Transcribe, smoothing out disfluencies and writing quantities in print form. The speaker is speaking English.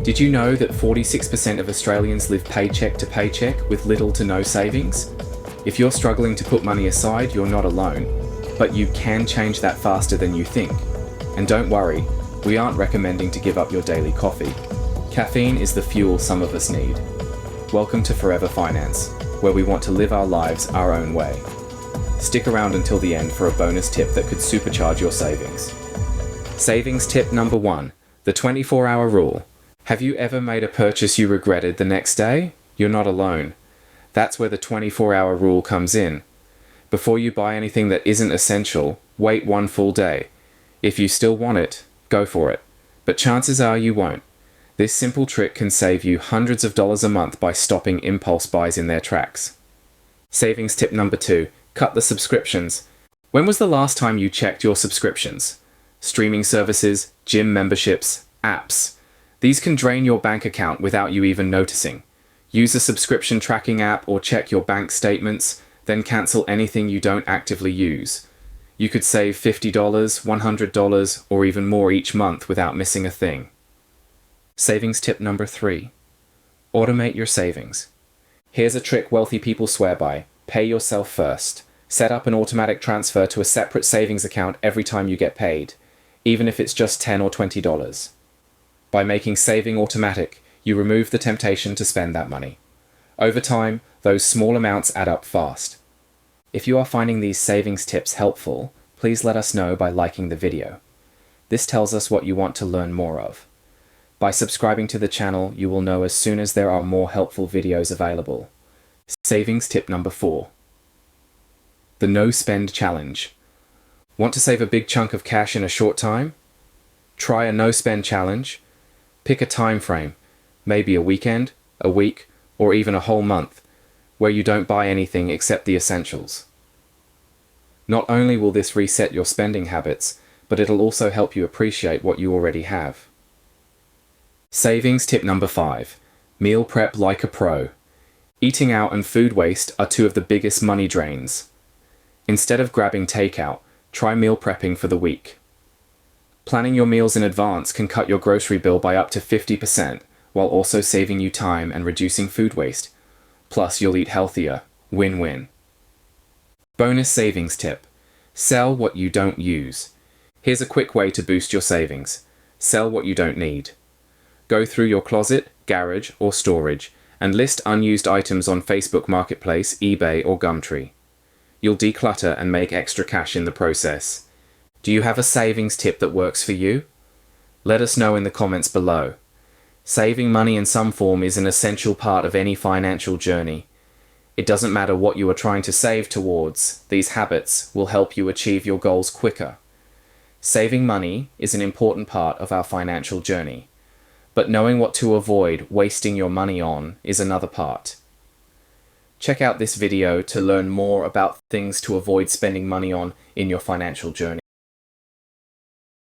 Did you know that 46% of Australians live paycheck to paycheck with little to no savings? If you're struggling to put money aside, you're not alone. But you can change that faster than you think. And don't worry, we aren't recommending to give up your daily coffee. Caffeine is the fuel some of us need. Welcome to Forever Finance, where we want to live our lives our own way. Stick around until the end for a bonus tip that could supercharge your savings. Savings tip number 1, the 24-hour rule. Have you ever made a purchase you regretted the next day? You're not alone. That's where the 24-hour rule comes in. Before you buy anything that isn't essential, wait one full day. If you still want it, go for it. But chances are you won't. This simple trick can save you hundreds of dollars a month by stopping impulse buys in their tracks. Savings tip number 2, cut the subscriptions. When was the last time you checked your subscriptions? Streaming services, gym memberships, apps. These can drain your bank account without you even noticing. Use a subscription tracking app or check your bank statements, then cancel anything you don't actively use. You could save $50, $100, or even more each month without missing a thing. Savings tip number 3. Automate your savings. Here's a trick wealthy people swear by. Pay yourself first. Set up an automatic transfer to a separate savings account every time you get paid, even if it's just $10 or $20. By making saving automatic, you remove the temptation to spend that money. Over time, those small amounts add up fast. If you are finding these savings tips helpful, please let us know by liking the video. This tells us what you want to learn more of. By subscribing to the channel, you will know as soon as there are more helpful videos available. Savings tip number 4. The No Spend Challenge. Want to save a big chunk of cash in a short time? Try a no spend challenge. Pick a time frame, maybe a weekend, a week, or even a whole month, where you don't buy anything except the essentials. Not only will this reset your spending habits, but it'll also help you appreciate what you already have. Savings tip number 5. Meal prep like a pro. Eating out and food waste are two of the biggest money drains. Instead of grabbing takeout, try meal prepping for the week. Planning your meals in advance can cut your grocery bill by up to 50%, while also saving you time and reducing food waste. Plus, you'll eat healthier. Win-win. Bonus savings tip. Sell what you don't use. Here's a quick way to boost your savings. Sell what you don't need. Go through your closet, garage, or storage, and list unused items on Facebook Marketplace, eBay, or Gumtree. You'll declutter and make extra cash in the process. Do you have a savings tip that works for you? Let us know in the comments below. Saving money in some form is an essential part of any financial journey. It doesn't matter what you are trying to save towards, these habits will help you achieve your goals quicker. Saving money is an important part of our financial journey, but knowing what to avoid wasting your money on is another part. Check out this video to learn more about things to avoid spending money on in your financial journey.